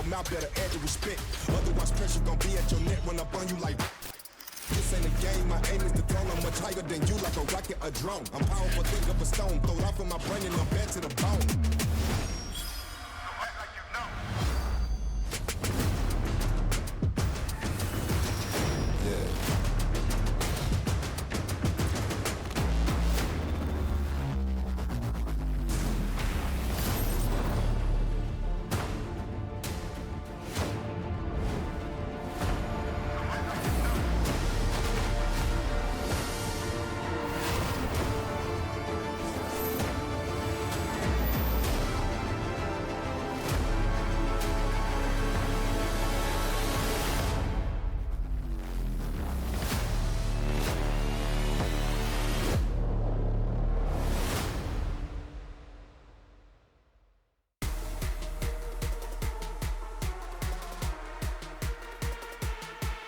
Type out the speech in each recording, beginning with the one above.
mouth, better add your respect. Otherwise, pressure gon' be at your neck when I burn you like. This ain't a game, my aim is the throne. I'm much higher than you, like a rocket, a drone. I'm powerful, think of a stone. Throw it off in my brain and I'm bad to the bone.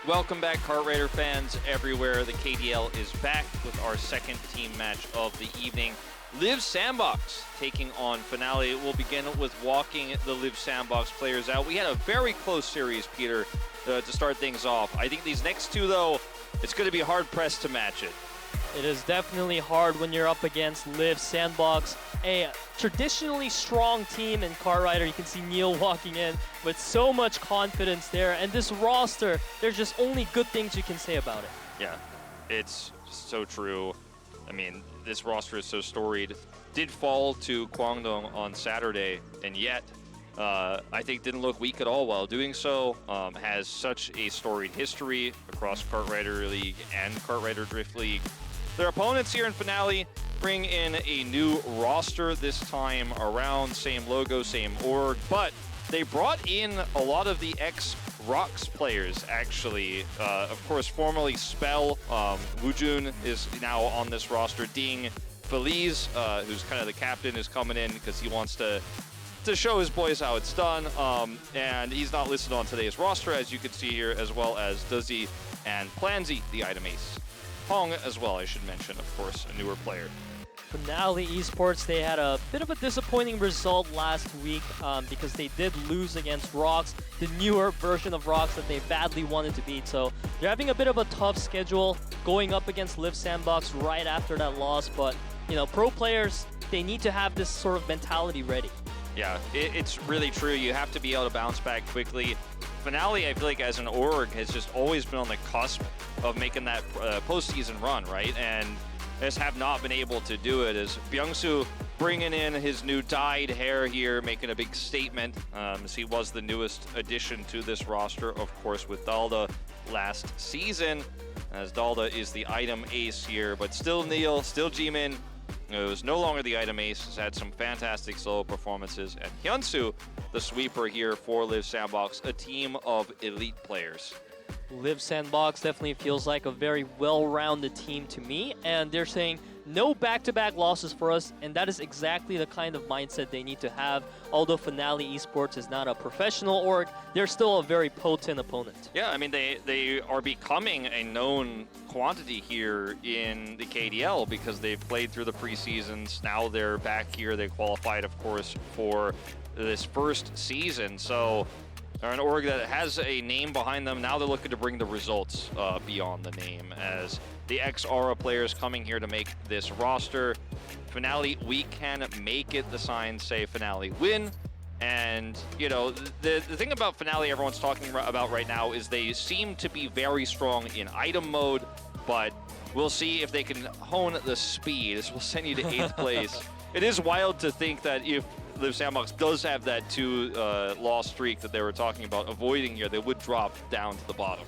Welcome back, Kart Rider fans everywhere. The KDL is back with our second team match of the evening. Liiv SANDBOX taking on FINALEe. We'll begin with walking the Liiv SANDBOX players out. We had a very close series, Peter, to start things off. I think these next two, though, it's going to be hard-pressed to match it. It is definitely hard when you're up against Liiv SANDBOX, a traditionally strong team in Kart Rider. You can see Neil walking in with so much confidence there. And this roster, there's just only good things you can say about it. Yeah, it's so true. I mean, this roster is so storied. Did fall to Kwangdong on Saturday, and yet I think didn't look weak at all while doing so. Has such a storied history across Kart Rider League and Kart Rider Drift League. Their opponents here in FINALEe bring in a new roster this time around. Same logo, same org, but they brought in a lot of the ex-Rox players, actually. Of course, formerly Spell. Woojun is now on this roster. Ding Feliz, who's kind of the captain, is coming in because he wants to show his boys how it's done. And he's not listed on today's roster, as you can see here, as well as Duzzy and Planzy, the item ace. Hong as well, I should mention, of course, a newer player. FINALEe-sports, they had a bit of a disappointing result last week because they did lose against Rox, the newer version of Rox that they badly wanted to beat. So they're having a bit of a tough schedule going up against Liiv SANDBOX right after that loss. But, you know, pro players, they need to have this sort of mentality ready. Yeah, it's really true. You have to be able to bounce back quickly. FINALEe, I feel like, as an org, has just always been on the cusp of making that postseason run, right? And just have not been able to do it. As Byung-soo bringing in his new dyed hair here, making a big statement, as he was the newest addition to this roster, of course, with Dalda last season, as Dalda is the item ace here, but still Neil, still Jimin, who's no longer the item ace, has had some fantastic solo performances, and Hyunsoo, the sweeper here for Liiv SANDBOX, a team of elite players. Liiv SANDBOX definitely feels like a very well-rounded team to me, and they're saying no back-to-back losses for us, and that is exactly the kind of mindset they need to have. Although FINALEe-sports is not a professional org, they're still a very potent opponent. Yeah, I mean, they are becoming a known quantity here in the KDL because they've played through the preseasons. Now they're back here. They qualified, of course, for this first season. So they're an org that has a name behind them. Now they're looking to bring the results beyond the name, as the ex-Aura players coming here to make this roster. FINALEe, we can make it. The signs say FINALEe win. And, you know, the thing about FINALEe everyone's talking about right now is they seem to be very strong in item mode, but we'll see if they can hone the speed. This will send you to 8th place. It is wild to think that if Liiv SANDBOX does have that 2-loss streak that they were talking about avoiding here, they would drop down to the bottom.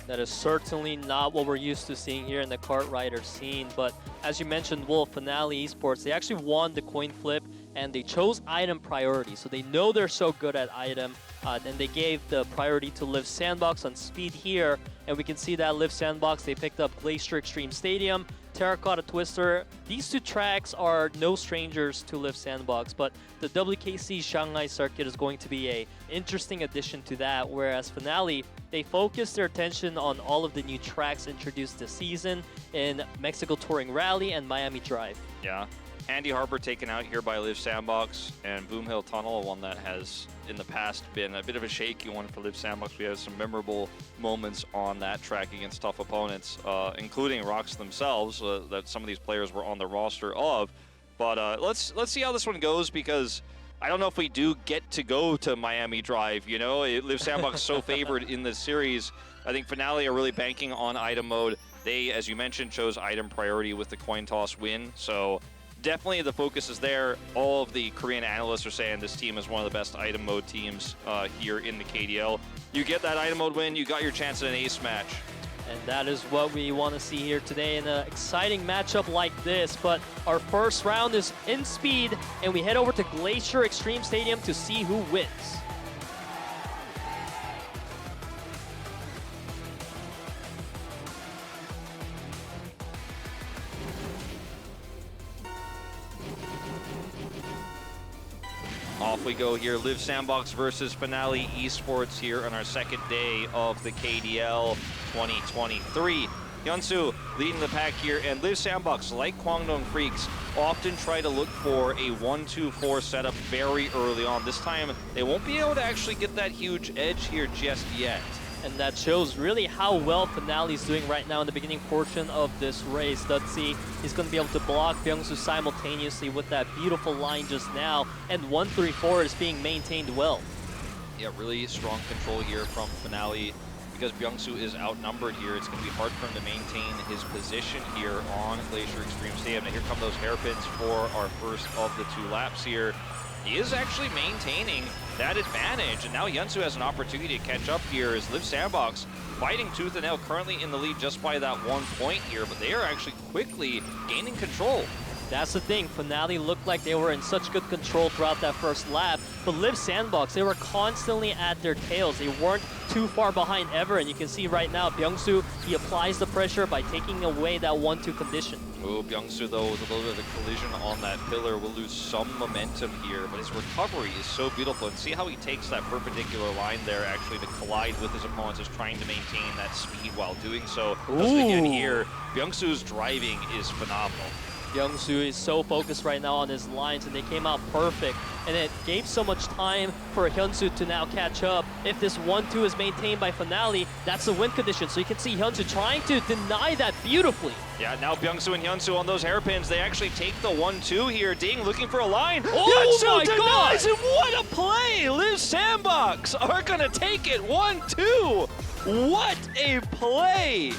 That is certainly not what we're used to seeing here in the Kart Rider scene. But as you mentioned, Wolf, FINALEe-sports, they actually won the coin flip and they chose item priority. So they know they're so good at item. Then they gave the priority to Liiv SANDBOX on speed here. And we can see that Liiv SANDBOX, they picked up Glacier Extreme Stadium, Terracotta Twister. These two tracks are no strangers to Liiv SANDBOX, but the WKC Shanghai circuit is going to be an interesting addition to that, whereas FINALEe, they focused their attention on all of the new tracks introduced this season in Mexico Touring Rally and Miami Drive. Yeah, Andy Harper taken out here by Liiv SANDBOX, and Boom Hill Tunnel, one that has in the past been a bit of a shaky one for Liiv SANDBOX. We had some memorable moments on that track against tough opponents, including Rocks themselves, that some of these players were on the roster of. But let's see how this one goes, because I don't know if we do get to go to Miami Drive. You know, Liiv SANDBOX is so favored in this series. I think FINALEe are really banking on item mode. They, as you mentioned, chose item priority with the coin toss win. So definitely the focus is there. All of the Korean analysts are saying this team is one of the best item mode teams here in the KDL. You get that item mode win, you got your chance at an ace match. And that is what we want to see here today in an exciting matchup like this. But our first round is in speed, and we head over to Glacier Extreme Stadium to see who wins. Off we go here, Liiv SANDBOX versus FINALEe-sports here on our second day of the KDL 2023. Hyunsu leading the pack here, and Liiv SANDBOX, like Kwangdong Freaks, often try to look for a 1-2-4 setup very early on. This time, they won't be able to actually get that huge edge here just yet. And that shows really how well FINALEe is doing right now in the beginning portion of this race. Let's see, he's going to be able to block Byungsu simultaneously with that beautiful line just now, and 1-3-4 is being maintained well. Yeah, really strong control here from FINALEe. Because Byungsu is outnumbered here, it's going to be hard for him to maintain his position here on Glacier Extreme Stadium. And here come those hairpins for our first of the 2 laps here. He is actually maintaining that advantage, and now Hyunsu has an opportunity to catch up here as Liiv SANDBOX fighting tooth and nail, currently in the lead just by that 1 point here, but they are actually quickly gaining control. That's the thing, FINALEe looked like they were in such good control throughout that first lap, but Liiv SANDBOX, they were constantly at their tails. They weren't too far behind ever, and you can see right now, Byungsu, he applies the pressure by taking away that 1-2 condition. Oh, Byungsu, though, with a little bit of a collision on that pillar, will lose some momentum here, but his recovery is so beautiful. And see how he takes that perpendicular line there, actually, to collide with his opponents, is trying to maintain that speed while doing so. Does it again here. Byungsu's driving is phenomenal. Byungsu is so focused right now on his lines, and they came out perfect. And it gave so much time for Hyunsu to now catch up. If this 1-2 is maintained by FINALEe, that's the win condition. So you can see Hyunsu trying to deny that beautifully. Yeah, now Byungsu and Hyunsu on those hairpins, they actually take the 1-2 here. Ding looking for a line. Oh Hyunsu my denies, God! and what a play! Liiv SANDBOX are gonna take it 1-2. What a play!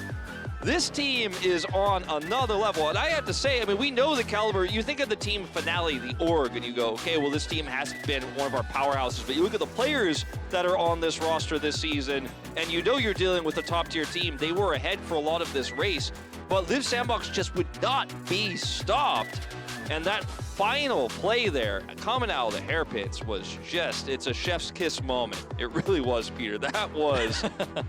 This team is on another level, and I have to say, I mean, we know the caliber. You think of the team FINALEe, the org, and you go, okay, well, this team hasn't been one of our powerhouses, but you look at the players that are on this roster this season, and you know you're dealing with a top-tier team. They were ahead for a lot of this race, but Liiv SANDBOX just would not be stopped. And that final play there, coming out of the hairpins, was just, it's a chef's kiss moment. It really was, Peter. That was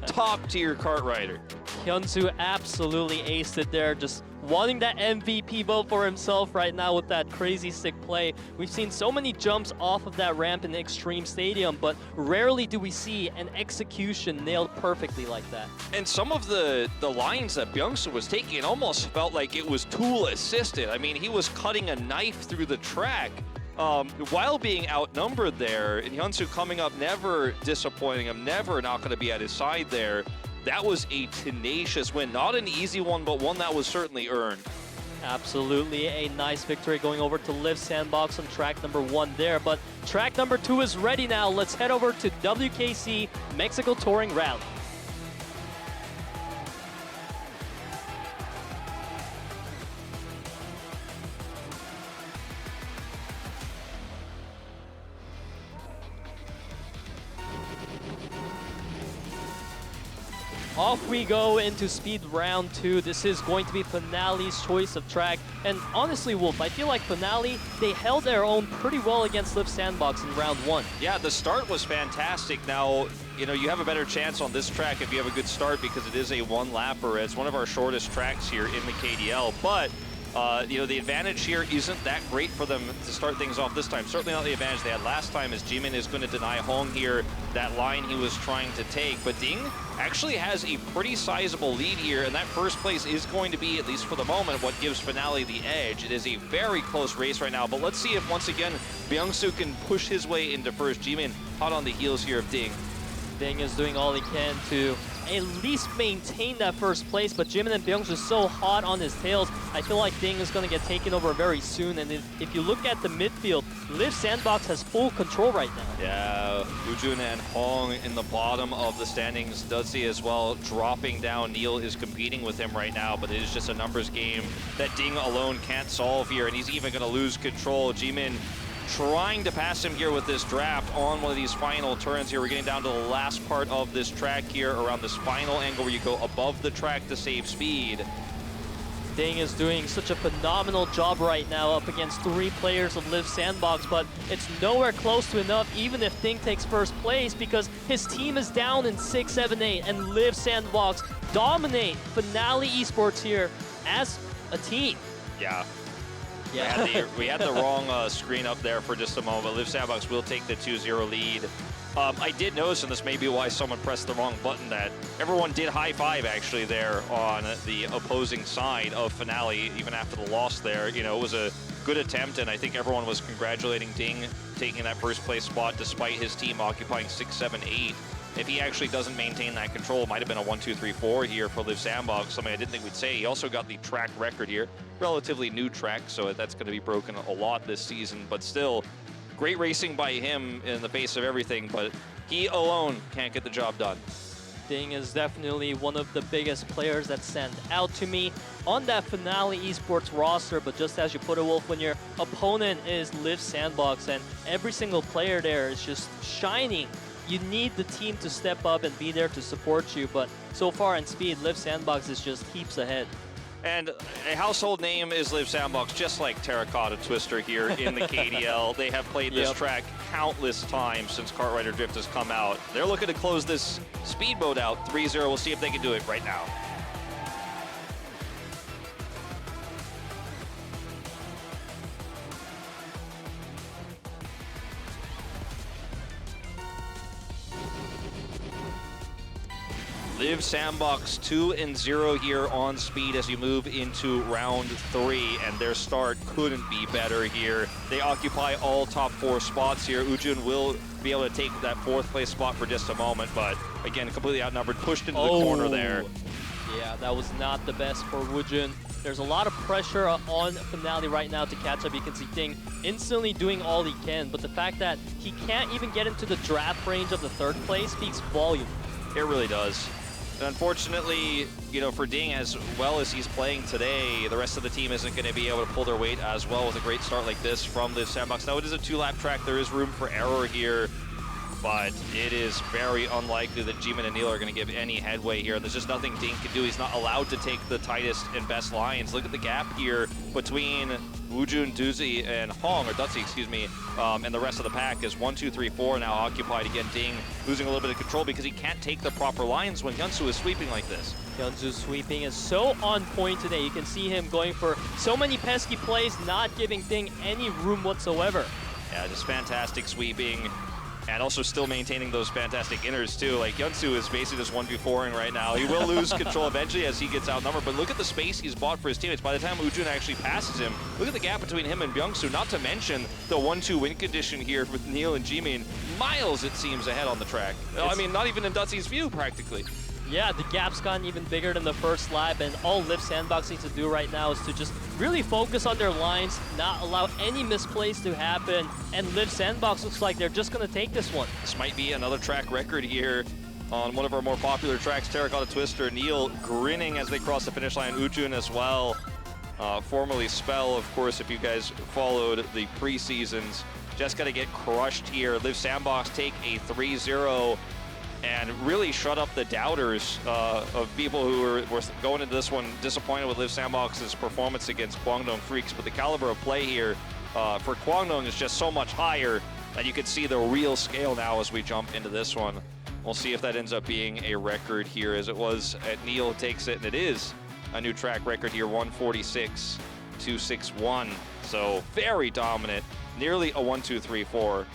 top-tier kart rider. Hyunsu absolutely aced it there, just wanting that MVP vote for himself right now with that crazy sick play. We've seen so many jumps off of that ramp in Extreme Stadium, but rarely do we see an execution nailed perfectly like that. And some of the lines that Byungsu was taking, it almost felt like it was tool assisted. I mean, he was cutting a knife through the track while being outnumbered there, and Hyunsu coming up, never disappointing him, never not going to be at his side there. That was a tenacious win. Not an easy one, but one that was certainly earned. Absolutely a nice victory going over to Liiv SANDBOX on track number 1 there. But track number 2 is ready now. Let's head over to WKC Mexico Touring Rally. Off we go into speed round 2. This is going to be FINALEe's choice of track. And honestly, Wolf, I feel like FINALEe, they held their own pretty well against Liiv SANDBOX in round 1. Yeah, the start was fantastic. Now, you know, you have a better chance on this track if you have a good start because it is a 1-lapper. It's one of our shortest tracks here in the KDL. But You know, the advantage here isn't that great for them to start things off this time. Certainly not the advantage they had last time, as Jimin is going to deny Hong here that line he was trying to take. But Ding actually has a pretty sizable lead here, and that first place is going to be, at least for the moment, what gives FINALEe the edge. It is a very close race right now, but let's see if once again Byung-Soo can push his way into first. Jimin hot on the heels here of Ding. Ding is doing all he can to at least maintain that first place, but Jimin and Byung-Soo so hot on his tails. I feel like Ding is going to get taken over very soon, and if you look at the midfield, Liiv SANDBOX has full control right now. Yeah, Woojun and Hong in the bottom of the standings. Dudzi as well dropping down. Neil is competing with him right now, but it is just a numbers game that Ding alone can't solve here, and he's even going to lose control. Jimin trying to pass him here with this draft on one of these final turns here. We're getting down to the last part of this track here, around this final angle where you go above the track to save speed. Ding is doing such a phenomenal job right now up against 3 players of Liiv SANDBOX, but it's nowhere close to enough even if Ding takes first place, because his team is down in 6, 7, 8, and Liiv SANDBOX dominate FINALEe-sports here as a team. Yeah. Yeah. We had the wrong screen up there for just a moment. Liiv SANDBOX will take the 2-0 lead. I did notice, and this may be why someone pressed the wrong button, that everyone did high five actually there on the opposing side of FINALEe, even after the loss there. You know, it was a good attempt, and I think everyone was congratulating Ding taking that first place spot despite his team occupying 6, 7, 8. If he actually doesn't maintain that control, it might have been a 1, 2, 3, 4 here for Liiv SANDBOX, something I didn't think we'd say. He also got the track record here. Relatively new track, so that's going to be broken a lot this season, but still, great racing by him in the face of everything, but he alone can't get the job done. Ding is definitely one of the biggest players that stand out to me on that FINALEe-sports roster, but just as you put it, Wolf, when your opponent is Liiv SANDBOX and every single player there is just shining, you need the team to step up and be there to support you, but so far in speed, Liiv SANDBOX is just heaps ahead. And a household name is Liiv SANDBOX, just like Terracotta Twister here in the KDL. They have played this track countless times since Kartrider Drift has come out. They're looking to close this speedboat out 3-0. We'll see if they can do it right now. Liiv SANDBOX 2-0 here on speed as you move into round 3, and their start couldn't be better here. They occupy all top 4 spots here. Woojun will be able to take that 4th place spot for just a moment, but again, completely outnumbered, pushed into the corner there. Yeah, that was not the best for Woojun. There's a lot of pressure on FINALEe right now to catch up. You can see Ding instantly doing all he can, but the fact that he can't even get into the draft range of the 3rd place speaks volume. It really does. And unfortunately, you know, for Ding, as well as he's playing today, the rest of the team isn't going to be able to pull their weight as well with a great start like this from Liiv SANDBOX. Now, it is a 2-lap track. There is room for error here, but it is very unlikely that Jimin and Neil are going to give any headway here. There's just nothing Ding can do. He's not allowed to take the tightest and best lines. Look at the gap here between Woojun, Dudzi, and Hong, or Dudzi, excuse me, and the rest of the pack is 1, 2, 3, 4 now occupied. Again, Ding losing a little bit of control because he can't take the proper lines when Hyunsoo is sweeping like this. Hyunsoo's sweeping is so on point today. You can see him going for so many pesky plays, not giving Ding any room whatsoever. Yeah, just fantastic sweeping. And also still maintaining those fantastic inners too. Like, Hyunsoo is basically just 1v4ing right now. He will lose control eventually as he gets outnumbered, but look at the space he's bought for his teammates. By the time Woojun actually passes him, look at the gap between him and Byung-Soo, not to mention the 1-2 win condition here with Neil and Jimin. Miles, it seems, ahead on the track. I mean, not even in Dudzi's view, practically. Yeah, the gap's gotten even bigger than the first lap, and all Liiv SANDBOX needs to do right now is to just really focus on their lines, not allow any misplays to happen, and Liiv SANDBOX looks like they're just going to take this one. This might be another track record here on one of our more popular tracks, Terracotta Twister. Neil grinning as they cross the finish line. Woojun as well, formerly Spell, of course, if you guys followed the pre-seasons. Just got to get crushed here. Liiv SANDBOX take a 3-0. And really shut up the doubters of people who were going into this one disappointed with Liiv SANDBOX's performance against Kwangdong Freaks. But the caliber of play here for Kwangdong is just so much higher that you can see the real scale now as we jump into this one. We'll see if that ends up being a record here, as it was at Neil takes it, and it is a new track record here, 146. 5-2-6-1. So very dominant, nearly a 1-2-3-4.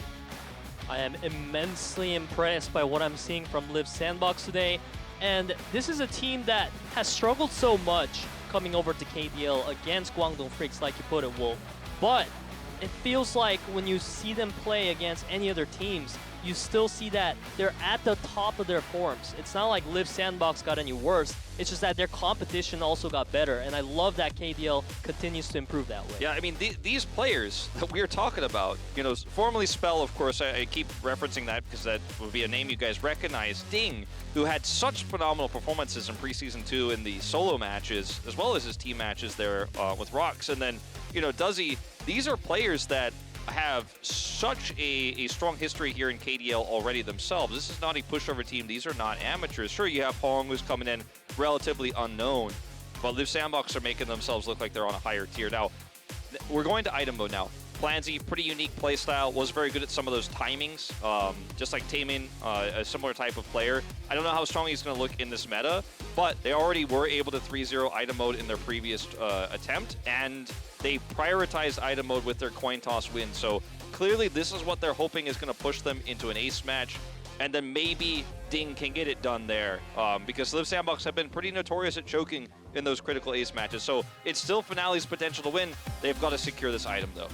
I am immensely impressed by what I'm seeing from Liiv SANDBOX today. And this is a team that has struggled so much coming over to KDL against Guangdong Freaks, like you put it, Wolf. But it feels like when you see them play against any other teams, you still see that they're at the top of their forms. It's not like Liiv SANDBOX got any worse. It's just that their competition also got better, and I love that KDL continues to improve that way. Yeah, I mean, these players that we're talking about, you know, formerly Spell, of course, I keep referencing that because that would be a name you guys recognize. Ding, who had such phenomenal performances in Preseason 2 in the solo matches, as well as his team matches there with Rox. And then, you know, Duzzy, these are players that have such a strong history here in KDL already themselves. This is not a pushover team. These are not amateurs. Sure, you have Hong, who's coming in relatively unknown, but Liiv SANDBOX are making themselves look like they're on a higher tier. Now, we're going to item mode now. Plansy, pretty unique playstyle, was very good at some of those timings, just like Taemin, a similar type of player. I don't know how strong he's going to look in this meta, but they already were able to 3-0 item mode in their previous attempt, and they prioritized item mode with their coin toss win. So clearly this is what they're hoping is going to push them into an ace match, and then maybe Ding can get it done there, because Liiv SANDBOX have been pretty notorious at choking in those critical ace matches. So it's still FINALEe's potential to win. They've got to secure this item though.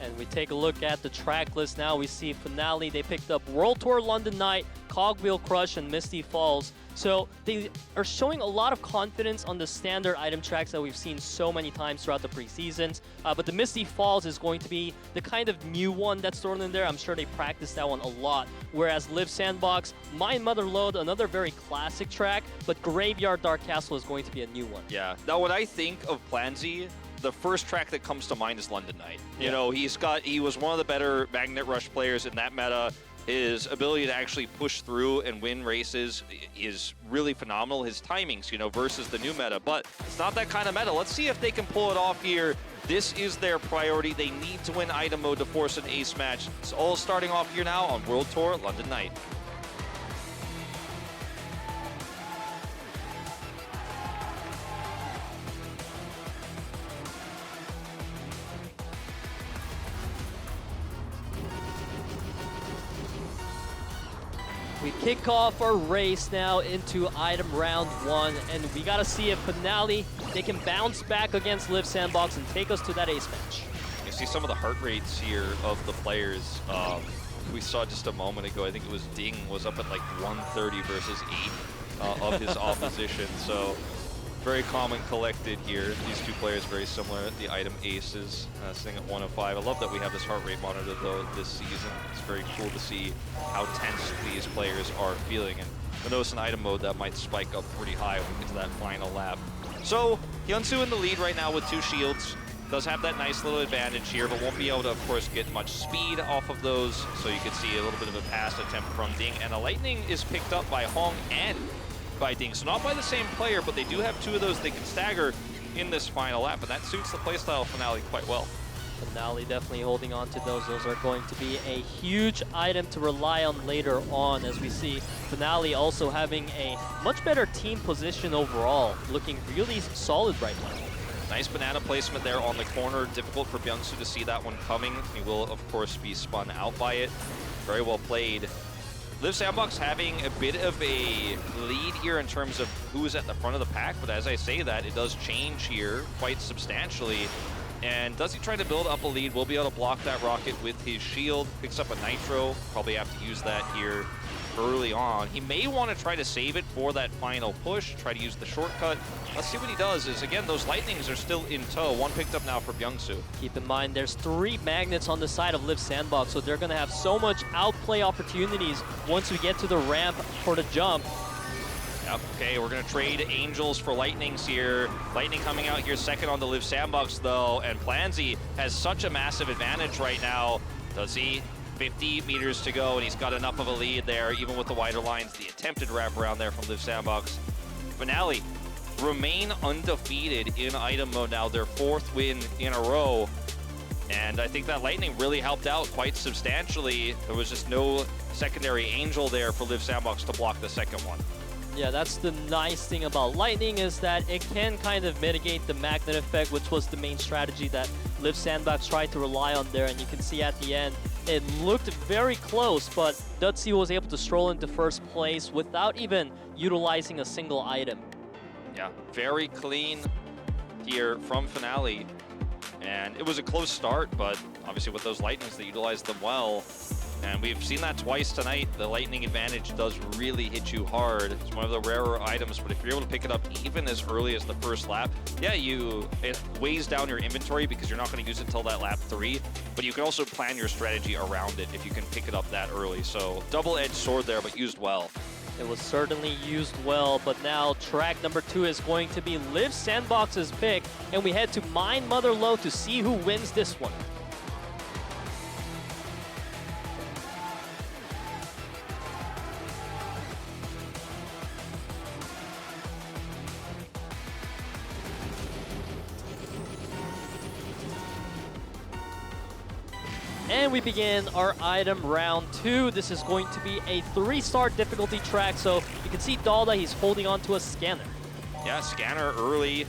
And we take a look at the track list now. We see FINALEe, they picked up World Tour London Night, Cogwheel Crush, and Misty Falls. So they are showing a lot of confidence on the standard item tracks that we've seen so many times throughout the preseasons. But the Misty Falls is going to be the kind of new one that's thrown in there. I'm sure they practiced that one a lot. Whereas Liiv SANDBOX, Mind Mother Load, another very classic track, but Graveyard Dark Castle is going to be a new one. Yeah. Now, when I think of Plansy, the first track that comes to mind is London Night. Yeah. You know, he was one of the better Magnet Rush players in that meta. His ability to actually push through and win races is really phenomenal. His timings, you know, versus the new meta. But it's not that kind of meta. Let's see if they can pull it off here. This is their priority. They need to win item mode to force an ace match. It's all starting off here now on World Tour London Night. We kick off our race now into item round 1, and we gotta see if FINALEe, they can bounce back against Liiv SANDBOX and take us to that ace match. You see some of the heart rates here of the players. We saw just a moment ago, I think it was Ding was up at like 130 versus 8 of his opposition. So very calm and collected here. These two players very similar. The item aces sitting at 105. I love that we have this heart rate monitor though this season. It's very cool to see how tense these players are feeling. And you'll notice in item mode that might spike up pretty high when we get to that final lap. So Hyunsu in the lead right now with 2 shields. Does have that nice little advantage here, but won't be able to, of course, get much speed off of those. So you can see a little bit of a pass attempt from Ding. And a lightning is picked up by Hong and by Ding. So not by the same player, but they do have 2 of those they can stagger in this final lap, and that suits the playstyle of FINALEe quite well. FINALEe definitely holding on to those. Those are going to be a huge item to rely on later on, as we see FINALEe also having a much better team position overall, looking really solid right now. Nice banana placement there on the corner. Difficult for Byung-Soo to see that one coming. He will, of course, be spun out by it. Very well played. Liiv SANDBOX having a bit of a lead here in terms of who's at the front of the pack, but as I say that, it does change here quite substantially. And does he try to build up a lead? Will be able to block that rocket with his shield. Picks up a nitro. Probably have to use that here early on. He may want to try to save it for that final push, try to use the shortcut. Let's see what he does. Is again, those lightnings are still in tow. One picked up now for Byung-Soo. Keep in mind, there's 3 magnets on the side of Liiv SANDBOX, so they're going to have so much outplay opportunities once we get to the ramp for the jump. Yep, okay, we're going to trade Angels for Lightnings here. Lightning coming out here second on the Liiv SANDBOX, though, and Plansy has such a massive advantage right now. Does he? 50 meters to go, and he's got enough of a lead there, even with the wider lines. The attempted wraparound there from Liiv SANDBOX. FINALEe remain undefeated in item mode now, their 4th win in a row. And I think that Lightning really helped out quite substantially. There was just no secondary Angel there for Liiv SANDBOX to block the second one. Yeah, that's the nice thing about Lightning, is that it can kind of mitigate the magnet effect, which was the main strategy that Liiv SANDBOX tried to rely on there. And you can see at the end, it looked very close, but NUTMITE was able to stroll into first place without even utilizing a single item. Yeah, very clean here from FINALEe. And it was a close start, but obviously with those Lightnings, they utilized them well. And we've seen that twice tonight. The Lightning advantage does really hit you hard. It's one of the rarer items, but if you're able to pick it up even as early as the first lap, yeah, it weighs down your inventory because you're not going to use it until that lap 3, but you can also plan your strategy around it if you can pick it up that early. So double-edged sword there, but used well. It was certainly used well, but now track number 2 is going to be Liiv SANDBOX's pick, and we head to Mine Mother Low to see who wins this one. And we begin our item round 2. This is going to be a 3-star difficulty track. So you can see Dalda, he's holding on to a scanner. Yeah, scanner early.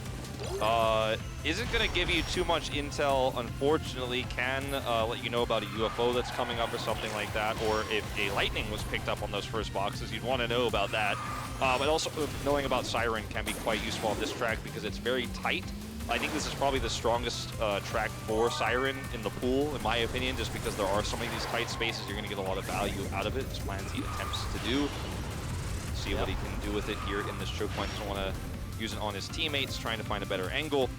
Isn't going to give you too much intel, unfortunately. Can let you know about a UFO that's coming up or something like that. Or if a Lightning was picked up on those first boxes, you'd want to know about that. But also knowing about Siren can be quite useful on this track because it's very tight. I think this is probably the strongest track for Siren in the pool, in my opinion, just because there are so many of these tight spaces. You're going to get a lot of value out of it, as FNL attempts to do. See what he can do with it here in this choke point. Doesn't want to use it on his teammates, trying to find a better angle.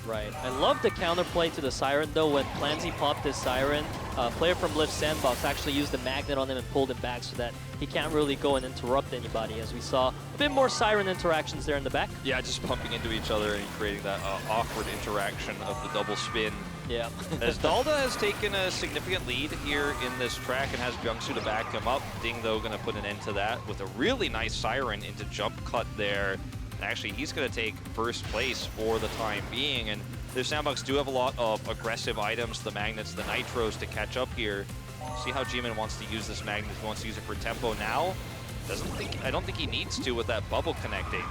Right. I love the counterplay to the Siren, though. When FNL popped his Siren, player from Liiv SANDBOX actually used the magnet on him and pulled him back so that he can't really go and interrupt anybody, as we saw a bit more Siren interactions there in the back. Yeah, just bumping into each other and creating that awkward interaction of the double spin. Yeah. As Dalda has taken a significant lead here in this track and has Byungsu to back him up. Ding, though, going to put an end to that with a really nice Siren into jump cut there. Actually, he's going to take first place for the time being, and the SANDBOX do have a lot of aggressive items, the magnets, the nitros to catch up here. See how Jimin wants to use this magnet. He wants to use it for tempo now. I don't think he needs to with that bubble connecting.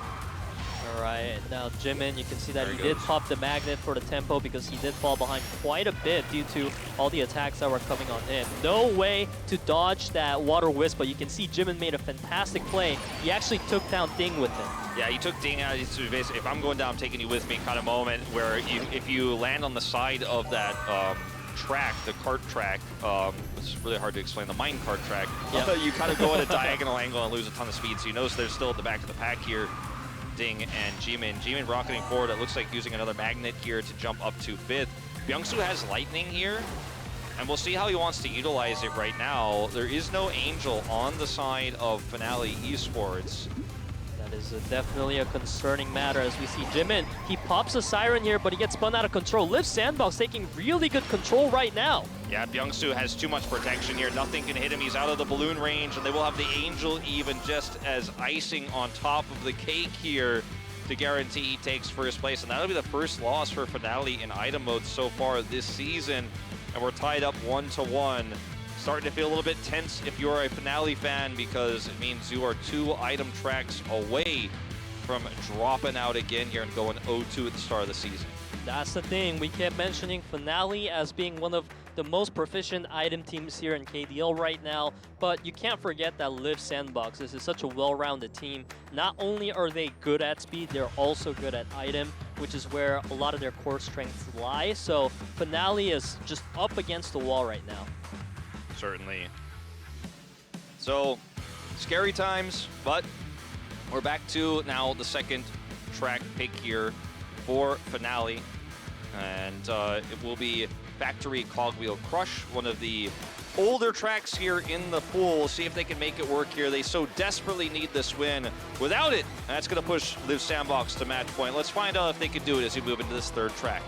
All right, now Jimin, you can see that he did pop the magnet for the tempo because he did fall behind quite a bit due to all the attacks that were coming on him. No way to dodge that water wisp, but you can see Jimin made a fantastic play. He actually took down Ding with him. Yeah, he took Ding out. Basically, if I'm going down, I'm taking you with me kind of moment where if you land on the side of that track, the kart track, it's really hard to explain, the mine kart track, you kind of go at a diagonal angle and lose a ton of speed. So you notice they're still at the back of the pack here. Ding and Jimin. Jimin rocketing forward. It looks like using another magnet here to jump up to 5th. Byungsu has Lightning here, and we'll see how he wants to utilize it right now. There is no Angel on the side of FINALEe-sports. That is definitely a concerning matter as we see Jimin. He pops a Siren here, but he gets spun out of control. Liiv SANDBOX taking really good control right now. Yeah, Byungsu has too much protection here. Nothing can hit him. He's out of the balloon range, and they will have the Angel even just as icing on top of the cake here to guarantee he takes first place. And that'll be the first loss for FINALEe in item mode so far this season. And we're tied up 1-1. Starting to feel a little bit tense if you're a FINALEe fan, because it means you are 2 item tracks away from dropping out again here and going 0-2 at the start of the season. That's the thing. We kept mentioning FINALEe as being one of the most proficient item teams here in KDL right now, but you can't forget that Liiv SANDBOX. This is such a well-rounded team. Not only are they good at speed, they're also good at item, which is where a lot of their core strengths lie. So FINALEe is just up against the wall right now. Certainly. So, scary times, but we're back to now the second track pick here for FINALEe. And it will be Factory Cogwheel Crush, one of the older tracks here in the pool. We'll see if they can make it work here. They so desperately need this win. Without it, that's going to push Liiv SANDBOX to match point. Let's find out if they can do it as we move into this third track.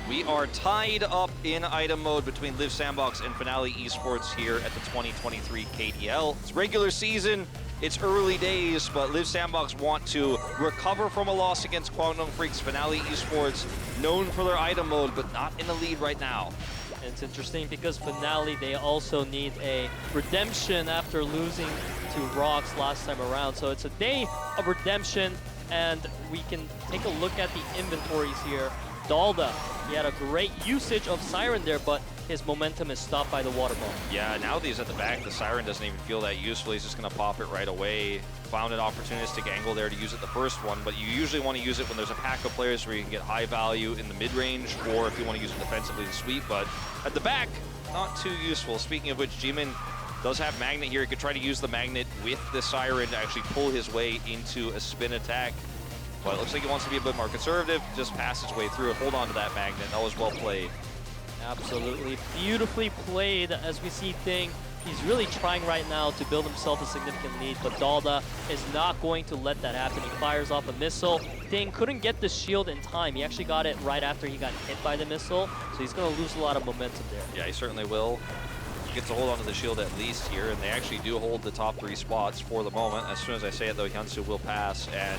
We are tied up in item mode between Liiv SANDBOX and FINALEe-sports here at the 2023 KDL. It's regular season. It's early days, but Liiv SANDBOX want to recover from a loss against Guangdong Freaks. FINALEe-sports, known for their item mode, but not in the lead right now. And it's interesting because FINALEe, they also need a redemption after losing to Rocks last time around. So it's a day of redemption, and we can take a look at the inventories here. Dalda, he had a great usage of Siren there, but his momentum is stopped by the water ball. Yeah, now that he's at the back, the Siren doesn't even feel that useful. He's just going to pop it right away. Found an opportunistic angle there to use it the first one, but you usually want to use it when there's a pack of players where you can get high value in the mid-range, or if you want to use it defensively to sweep. But at the back, not too useful. Speaking of which, Jimin does have Magnet here. He could try to use the Magnet with the Siren to actually pull his way into a spin attack. But it looks like he wants to be a bit more conservative, just pass his way through it, hold on to that Magnet. That was well played. Absolutely beautifully played. As we see Thing, he's really trying right now to build himself a significant lead, but Dalda is not going to let that happen. He fires off a missile. Thing couldn't get the shield in time. He actually got it right after he got hit by the missile, so he's going to lose a lot of momentum there. Yeah, he certainly will. He gets a hold onto the shield at least here, and they actually do hold the top 3 spots for the moment. As soon as I say it, though, Hyunsu will pass, and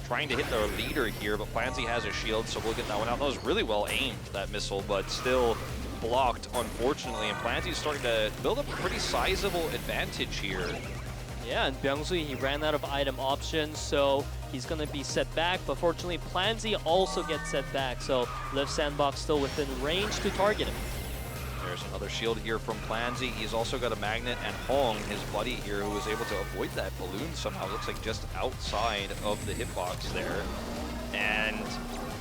trying to hit their leader here, but Plansy has a shield, so we'll get that one out. That was really well aimed, that missile, but still blocked, unfortunately, and Plansy's starting to build up a pretty sizable advantage here. Yeah, and Byung-Soo, he ran out of item options, so he's going to be set back, but fortunately, Plansy also gets set back, so Liiv SANDBOX still within range to target him. There's another shield here from Plansy. He's also got a Magnet, and Hong, his buddy here, who was able to avoid that balloon somehow. Looks like just outside of the hitbox there. And,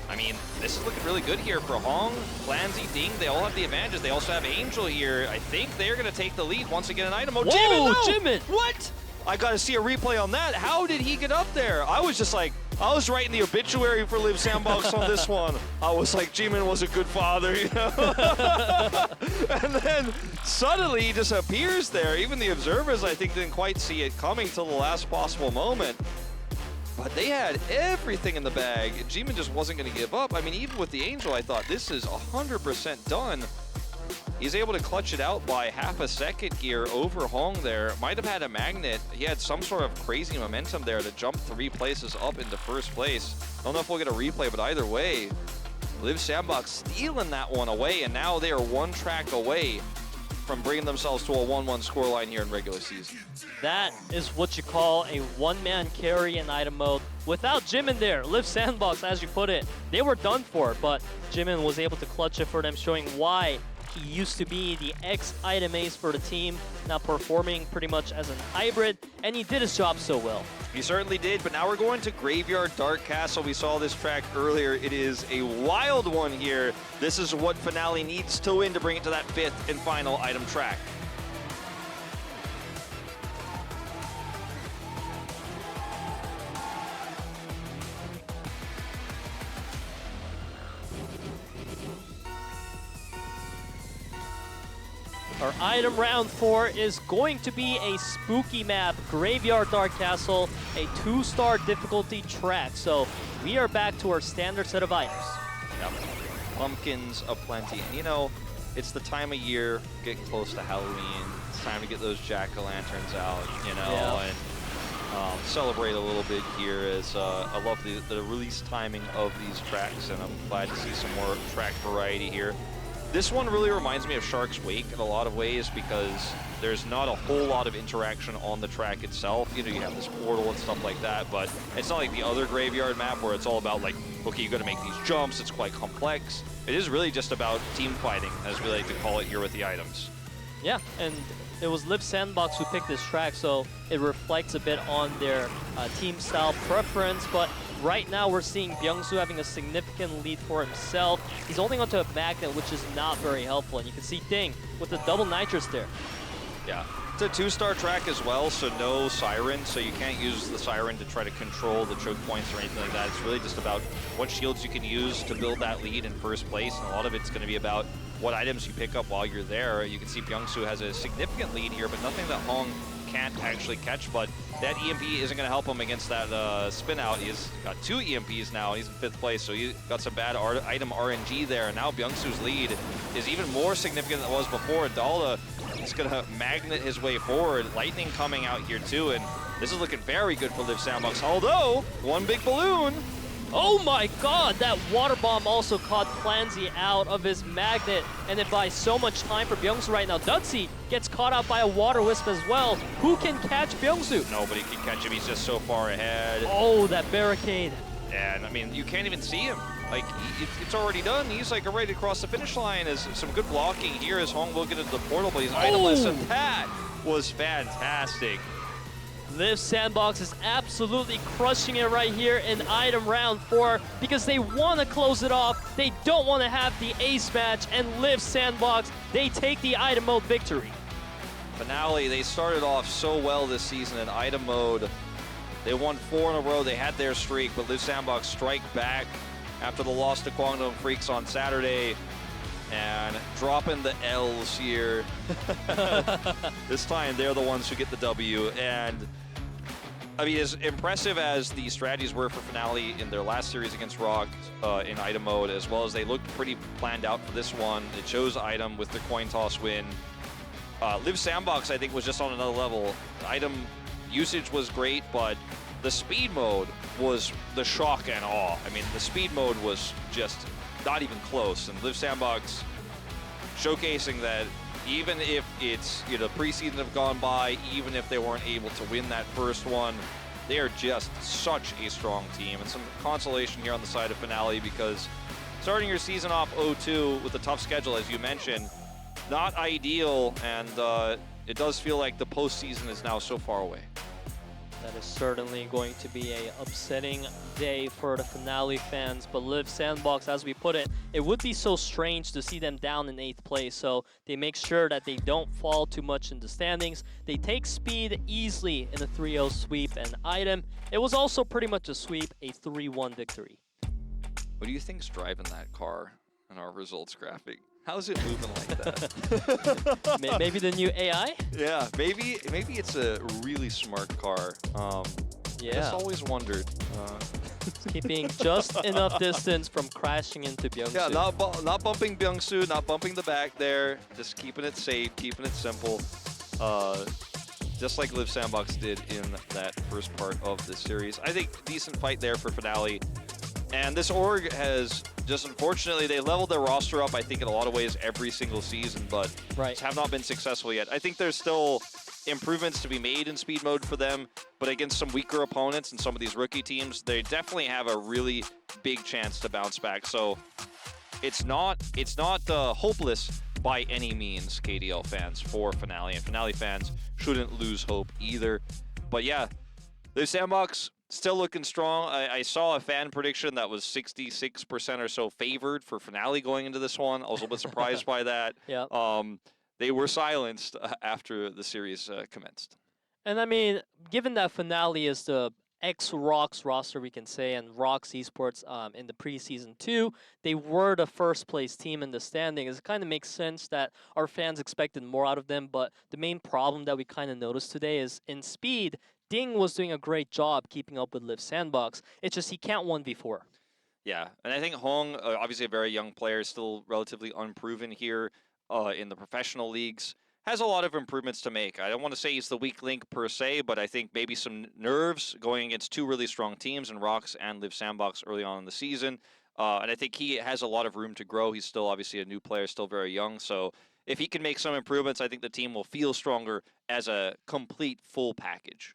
I mean, this is looking really good here for Hong, Plansy, Ding. They all have the advantages. They also have Angel here. I think they're going to take the lead once again in item mode. Whoa, Jimin! Jimin! What? I got to see a replay on that. How did he get up there? I was just like, I was writing the obituary for Liiv SANDBOX on this one. I was like, Jimin was a good father, you know? And then suddenly he just appears there. Even the observers, I think, didn't quite see it coming till the last possible moment. But they had everything in the bag. Jimin just wasn't going to give up. I mean, even with the Angel, I thought this is 100% done. He's able to clutch it out by half a second here over Hong there. Might have had a Magnet. He had some sort of crazy momentum there to jump 3 places up into first place. I don't know if we'll get a replay, but either way, Liiv SANDBOX stealing that one away, and now they are 1 track away from bringing themselves to a 1-1 scoreline here in regular season. That is what you call a one-man carry in item mode. Without Jimin there, Liiv SANDBOX, as you put it, they were done for, but Jimin was able to clutch it for them, showing why he used to be the ex-item ace for the team, now performing pretty much as an hybrid, and he did his job so well. He certainly did, but now we're going to Graveyard Dark Castle. We saw this track earlier. It is a wild one here. This is what FINALEe needs to win to bring it to that 5th and final item track. Our item round 4 is going to be a spooky map, Graveyard Dark Castle, a 2-star difficulty track. So we are back to our standard set of items. Yep. Pumpkins aplenty. And you know, it's the time of year, getting close to Halloween. It's time to get those jack-o'-lanterns out, you know, and celebrate a little bit here. As I love the release timing of these tracks, and I'm glad to see some more track variety here. This one really reminds me of Shark's Wake in a lot of ways because there's not a whole lot of interaction on the track itself. You know, you have this portal and stuff like that, but it's not like the other Graveyard map where it's all about like, okay, you got to make these jumps. It's quite complex. It is really just about team fighting, as we like to call it here with the items. Yeah, and it was Liiv SANDBOX who picked this track, so it reflects a bit on their team style preference, but right now we're seeing Byung-Soo having a significant lead for himself. He's holding onto a Magnet, which is not very helpful, and you can see Ding with the double nitrous there. Yeah, it's a 2-star track as well, so no Siren, so you can't use the Siren to try to control the choke points or anything like that. It's really just about what shields you can use to build that lead in first place, and a lot of it's going to be about what items you pick up while you're there. You can see Byung-Soo has a significant lead here, but nothing that Hong can't actually catch, but that EMP isn't going to help him against that spin out. He's got 2 EMPs now, and he's in 5th place, so he got some bad item RNG there, and now Byung-Soo's lead is even more significant than it was before. Dalda He's going to magnet his way forward. Lightning coming out here too, and this is looking very good for Liiv SANDBOX. Although, one big balloon. Oh my god, that water bomb also caught Plansy out of his magnet, and it buys so much time for Byungsu right now. Dudsy gets caught out by a water wisp as well. Who can catch Byungsu? Nobody can catch him, he's just so far ahead. Oh, that barricade. And I mean, you can't even see him. Like, it's already done. He's like right across the finish line. As some good blocking here as Hong will get into the portal, but he's itemless, and that was fantastic. Liiv SANDBOX is absolutely crushing it right here in item round 4 because they want to close it off. They don't want to have the ace match, and Liiv SANDBOX, they take the item mode victory. FINALEe, they started off so well this season in item mode. They won 4 in a row. They had their streak, but Liiv SANDBOX strike back after the loss to Kwangdong Freaks on Saturday. And dropping the L's here. This time, they're the ones who get the W. And I mean, as impressive as the strategies were for FINALEe in their last series against Rock in item mode, as well as they looked pretty planned out for this one. It chose item with the coin toss win. Liiv SANDBOX, I think, was just on another level. Item usage was great, but the speed mode was the shock and awe. I mean, the speed mode was just not even close, and Liiv SANDBOX showcasing that even if it's, you know, preseason have gone by, even if they weren't able to win that first one, they are just such a strong team. And some consolation here on the side of FINALEe, because starting your season off 0-2 with a tough schedule, as you mentioned, not ideal, and it does feel like the postseason is now so far away. That is certainly going to be a upsetting day for the FINALEe fans, but Liiv SANDBOX, as we put it, it would be so strange to see them down in 8th place, so they make sure that they don't fall too much in the standings. They take speed easily in a 3-0 sweep and item. It was also pretty much a sweep, a 3-1 victory. What do you think's driving that car in our results graphic? How's it moving like that? Maybe the new AI? Yeah, maybe it's a really smart car. Yeah. I just always wondered. Keeping just enough distance from crashing into Byungsu. Yeah, not bumping Byungsu, not bumping the back there. Just keeping it safe, keeping it simple. Just like Liiv SANDBOX did in that first part of the series. I think decent fight there for FINALEe. And this org has just, unfortunately, they leveled their roster up, I think, in a lot of ways every single season, but have not been successful yet. I think there's still improvements to be made in speed mode for them, but against some weaker opponents and some of these rookie teams, they definitely have a really big chance to bounce back. So it's not hopeless by any means, KDL fans, for FINALEe, and FINALEe fans shouldn't lose hope either. But yeah, Liiv SANDBOX still looking strong. I saw a fan prediction that was 66% or so favored for FINALEe going into this one. I was a little bit surprised by that. Yeah. They were silenced after the series commenced. And I mean, given that FINALEe is the ex-Rocks roster, we can say, and Rocks Esports in the preseason 2, they were the first place team in the standings. It kind of makes sense that our fans expected more out of them, but the main problem that we kind of noticed today is in speed, Ding was doing a great job keeping up with Liiv SANDBOX. It's just he can't 1v4. Yeah, and I think Hong, obviously a very young player, still relatively unproven here in the professional leagues, has a lot of improvements to make. I don't want to say he's the weak link per se, but I think maybe some nerves going against two really strong teams in Rocks and Liiv SANDBOX early on in the season. And I think he has a lot of room to grow. He's still obviously a new player, still very young. So if he can make some improvements, I think the team will feel stronger as a complete full package.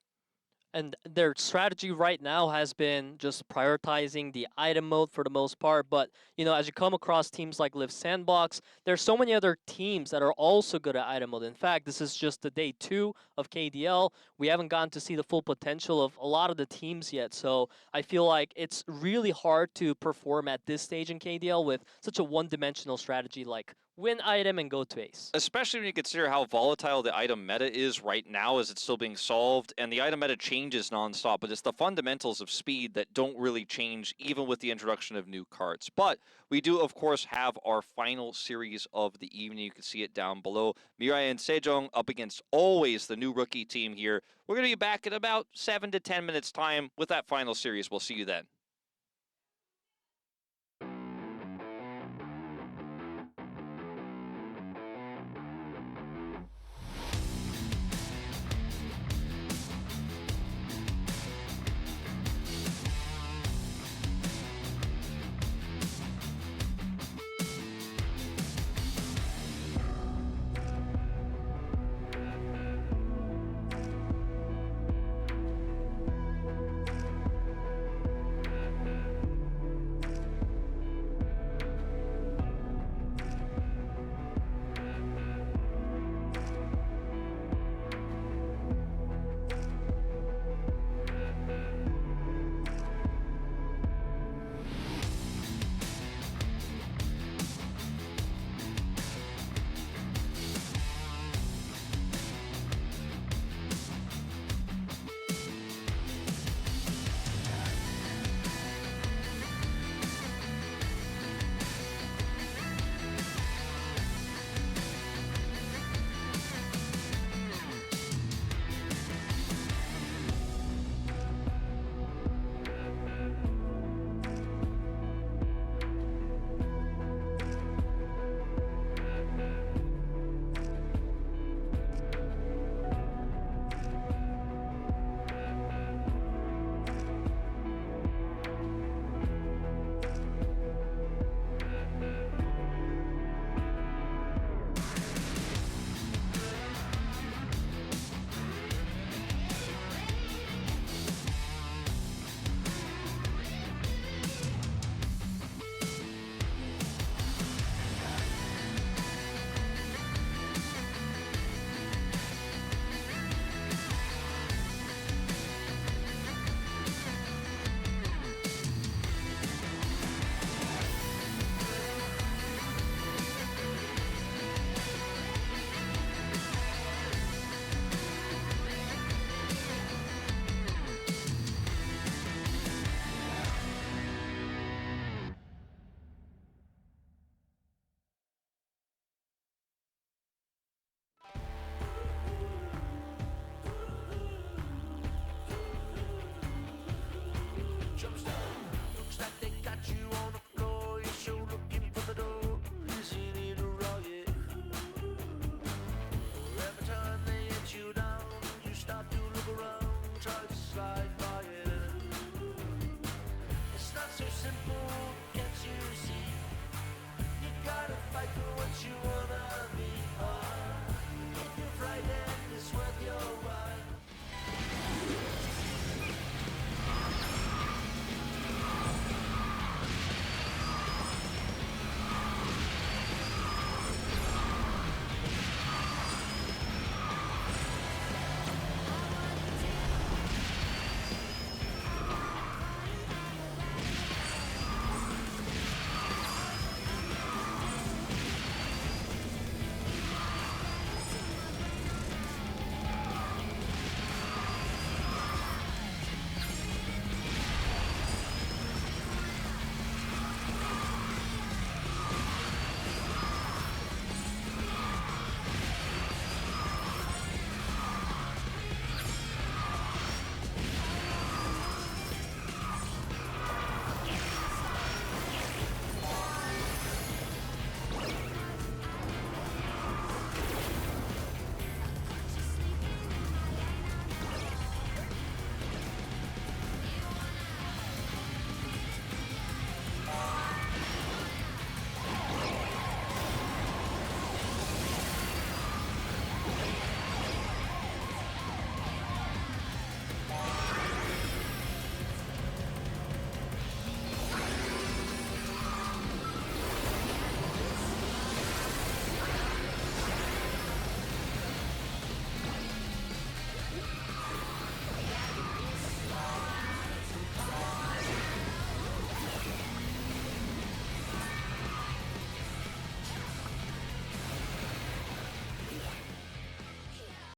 And their strategy right now has been just prioritizing the item mode for the most part. But, you know, as you come across teams like Liiv SANDBOX, there's so many other teams that are also good at item mode. In fact, this is just the day 2 of KDL. We haven't gotten to see the full potential of a lot of the teams yet. So I feel like it's really hard to perform at this stage in KDL with such a one-dimensional strategy like win item and go to ace. Especially when you consider how volatile the item meta is right now as it's still being solved, and the item meta changes nonstop, but it's the fundamentals of speed that don't really change even with the introduction of new cards. But we do, of course, have our final series of the evening. You can see it down below. Mirai and Sejong up against always the new rookie team here. We're going to be back in about 7 to 10 minutes time with that final series. We'll see you then.